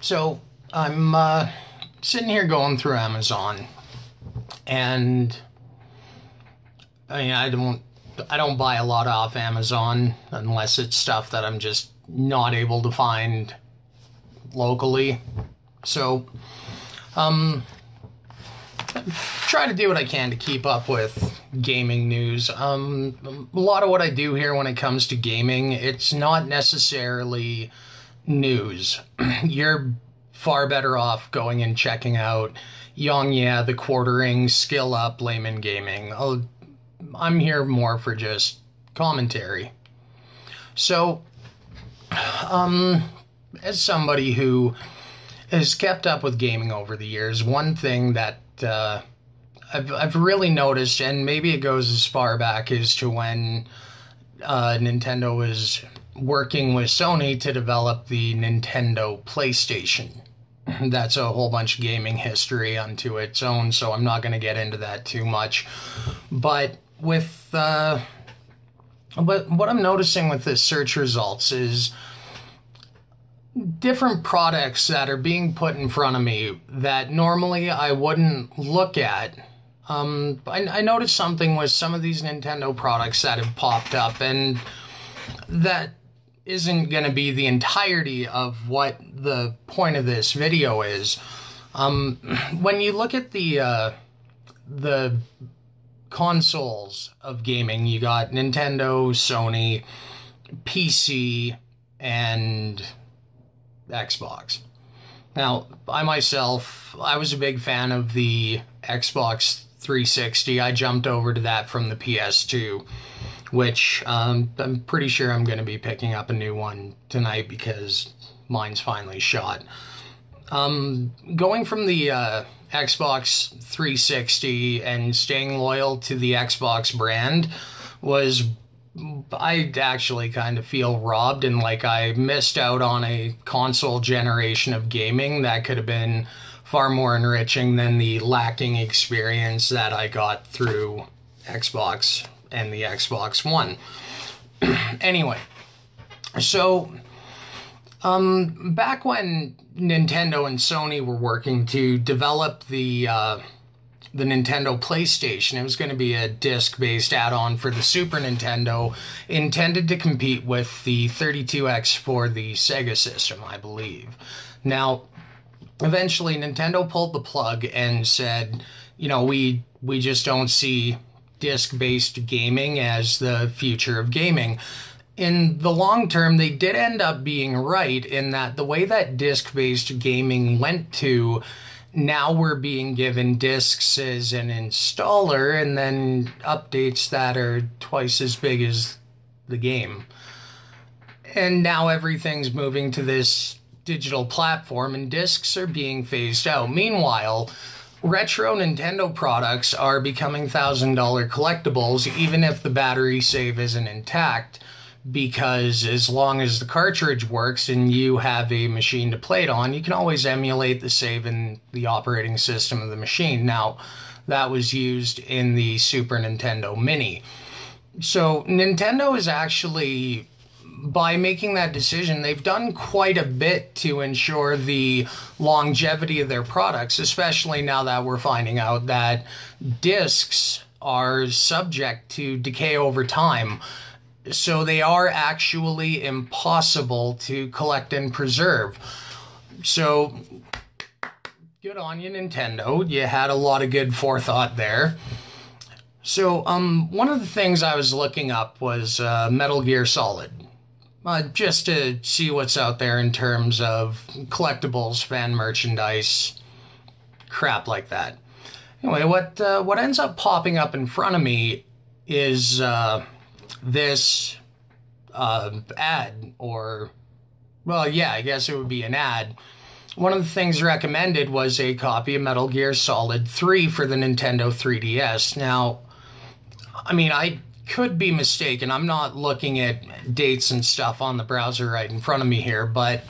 So I'm sitting here going through Amazon, and I mean, I don't buy a lot off Amazon unless it's stuff that I'm just not able to find locally. So try to do what I can to keep up with gaming news. A lot of what I do here when it comes to gaming, it's not necessarily news. You're far better off going and checking out Young Yeah, The Quartering, Skill Up, Layman Gaming. I'm here more for just commentary. So, as somebody who has kept up with gaming over the years, one thing that I've really noticed, and maybe it goes as far back as to when Nintendo was working with Sony to develop the Nintendo PlayStation. That's a whole bunch of gaming history unto its own, so I'm not going to get into that too much. But with what I'm noticing with the search results is different products that are being put in front of me that normally I wouldn't look at. I noticed something with some of these Nintendo products that have popped up, and that isn't going to be the entirety of what the point of this video is. When you look at the consoles of gaming, you got Nintendo, Sony, PC, and Xbox. Now, I was a big fan of the Xbox 360. I jumped over to that from the PS2, which I'm pretty sure I'm going to be picking up a new one tonight because mine's finally shot. Going from the Xbox 360 and staying loyal to the Xbox brand I actually kind of feel robbed, and like I missed out on a console generation of gaming that could have been far more enriching than the lacking experience that I got through Xbox and the Xbox One. Anyway, so back when Nintendo and Sony were working to develop the Nintendo PlayStation, it was going to be a disc-based add-on for the Super Nintendo, intended to compete with the 32X for the Sega system, I believe. Now, eventually Nintendo pulled the plug and said, you know, we just don't see disc-based gaming as the future of gaming. In the long term, they did end up being right in that the way that disc-based gaming went to, now we're being given discs as an installer and then updates that are twice as big as the game. And now everything's moving to this digital platform and discs are being phased out. Meanwhile, retro Nintendo products are becoming $1,000 collectibles even if the battery save isn't intact, because as long as the cartridge works and you have a machine to play it on, you can always emulate the save in the operating system of the machine. Now, that was used in the Super Nintendo Mini. So Nintendo is actually, by making that decision, they've done quite a bit to ensure the longevity of their products, especially now that we're finding out that discs are subject to decay over time. So they are actually impossible to collect and preserve. So good on you, Nintendo. You had a lot of good forethought there. So one of the things I was looking up was Metal Gear Solid. Just to see what's out there in terms of collectibles, fan merchandise, crap like that. Anyway, what ends up popping up in front of me is this ad, or, well, yeah, I guess it would be an ad. One of the things recommended was a copy of Metal Gear Solid 3 for the Nintendo 3DS. Now, I mean, I could be mistaken. I'm not looking at dates and stuff on the browser right in front of me here, but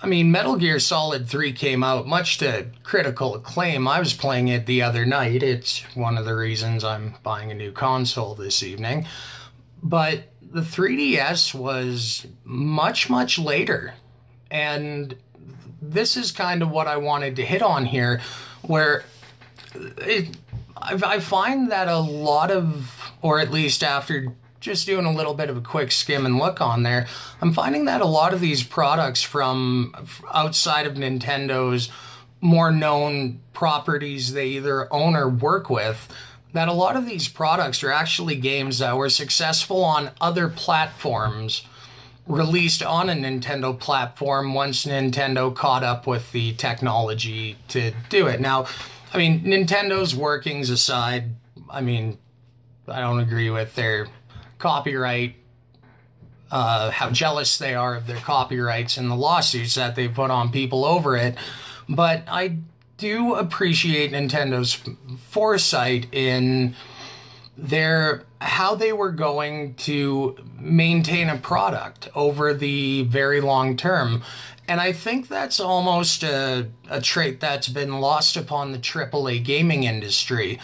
I mean, Metal Gear Solid 3 came out much to critical acclaim. I was playing it the other night. It's one of the reasons I'm buying a new console this evening. But the 3DS was much, much later. And this is kind of what I wanted to hit on here, where I find that a lot of, or at least after just doing a little bit of a quick skim and look on there, I'm finding that a lot of these products from outside of Nintendo's more known properties they either own or work with, that a lot of these products are actually games that were successful on other platforms, released on a Nintendo platform once Nintendo caught up with the technology to do it. Now, I mean, Nintendo's workings aside, I mean, I don't agree with their copyright, how jealous they are of their copyrights and the lawsuits that they put on people over it. But I do appreciate Nintendo's foresight in how they were going to maintain a product over the very long term. And I think that's almost a trait that's been lost upon the AAA gaming industry.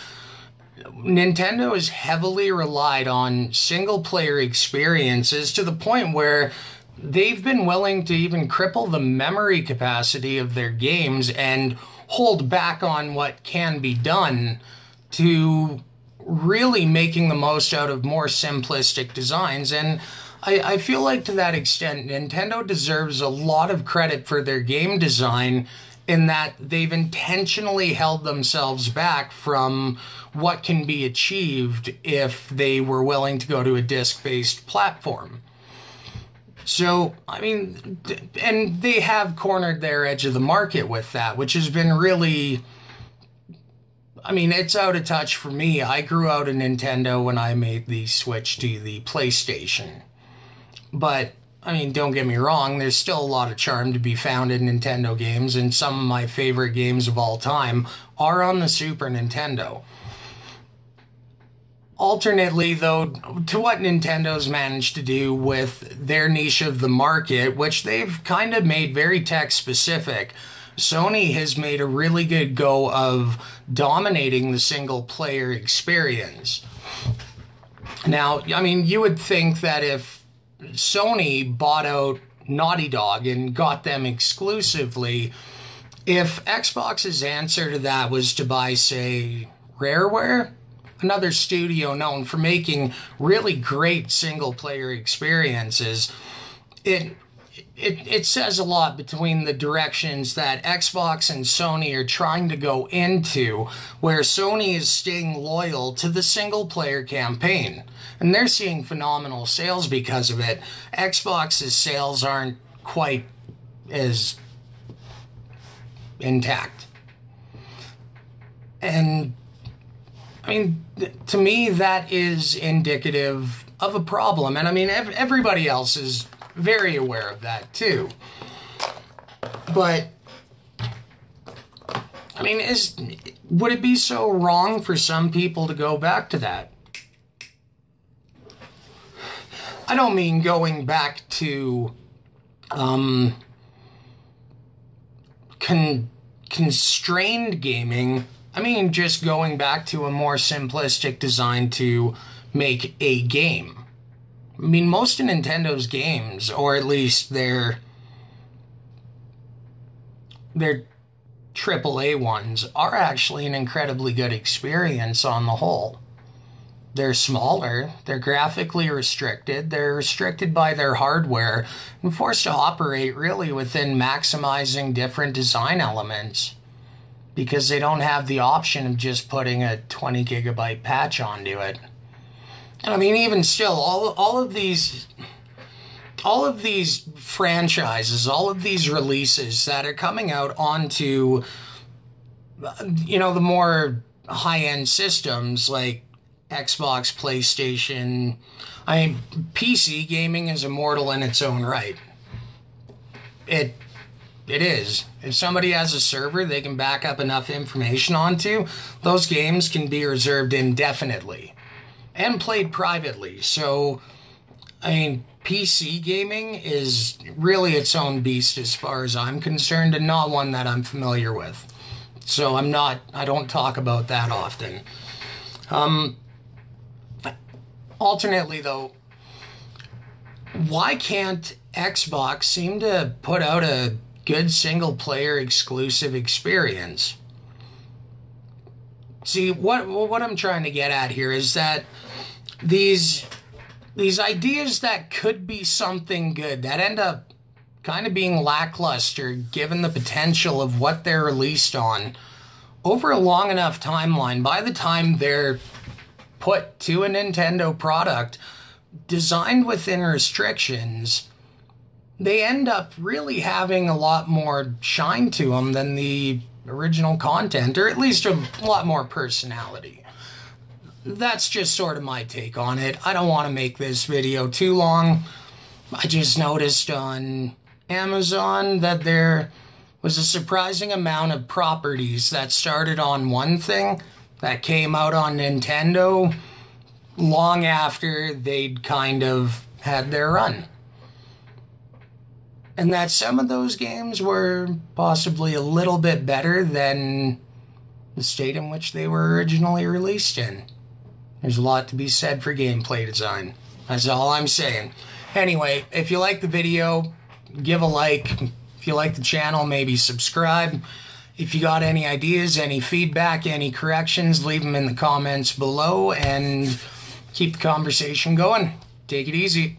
Nintendo has heavily relied on single-player experiences to the point where they've been willing to even cripple the memory capacity of their games and hold back on what can be done to really making the most out of more simplistic designs. And I feel like to that extent, Nintendo deserves a lot of credit for their game design in that they've intentionally held themselves back from what can be achieved if they were willing to go to a disc-based platform. So, I mean, and they have cornered their edge of the market with that, which has been really, I mean, it's out of touch for me. I grew out of Nintendo when I made the switch to the PlayStation. But, I mean, don't get me wrong, there's still a lot of charm to be found in Nintendo games, and some of my favorite games of all time are on the Super Nintendo. Alternately, though, to what Nintendo's managed to do with their niche of the market, which they've kind of made very tech-specific, Sony has made a really good go of dominating the single-player experience. Now, I mean, you would think that if Sony bought out Naughty Dog and got them exclusively, if Xbox's answer to that was to buy, say, Rareware, another studio known for making really great single-player experiences, it says a lot between the directions that Xbox and Sony are trying to go into, where Sony is staying loyal to the single-player campaign. And they're seeing phenomenal sales because of it. Xbox's sales aren't quite as intact. And, I mean, to me, that is indicative of a problem. And, I mean, everybody else is very aware of that, too. But, I mean, would it be so wrong for some people to go back to that? I don't mean going back to constrained gaming. I mean just going back to a more simplistic design to make a game. I mean, most of Nintendo's games, or at least their AAA ones, are actually an incredibly good experience on the whole. They're smaller, they're graphically restricted, they're restricted by their hardware, and forced to operate really within maximizing different design elements, because they don't have the option of just putting a 20 gigabyte patch onto it. And I mean, even still, all of these franchises, all of these releases that are coming out onto, you know, the more high-end systems like Xbox, PlayStation. I mean, PC gaming is immortal in its own right. It is. If somebody has a server they can back up enough information onto, those games can be reserved indefinitely and played privately. So, I mean, PC gaming is really its own beast as far as I'm concerned, and not one that I'm familiar with. So I don't talk about that often. Alternately, though, why can't Xbox seem to put out a good single-player exclusive experience. See, what I'm trying to get at here is that these ideas that could be something good that end up kind of being lackluster given the potential of what they're released on over a long enough timeline, by the time they're put to a Nintendo product designed within restrictions, they end up really having a lot more shine to them than the original content, or at least a lot more personality. That's just sort of my take on it. I don't want to make this video too long. I just noticed on Amazon that there was a surprising amount of properties that started on one thing that came out on Nintendo long after they'd kind of had their run. And that some of those games were possibly a little bit better than the state in which they were originally released in. There's a lot to be said for gameplay design. That's all I'm saying. Anyway, if you like the video, give a like. If you like the channel, maybe subscribe. If you got any ideas, any feedback, any corrections, leave them in the comments below and keep the conversation going. Take it easy.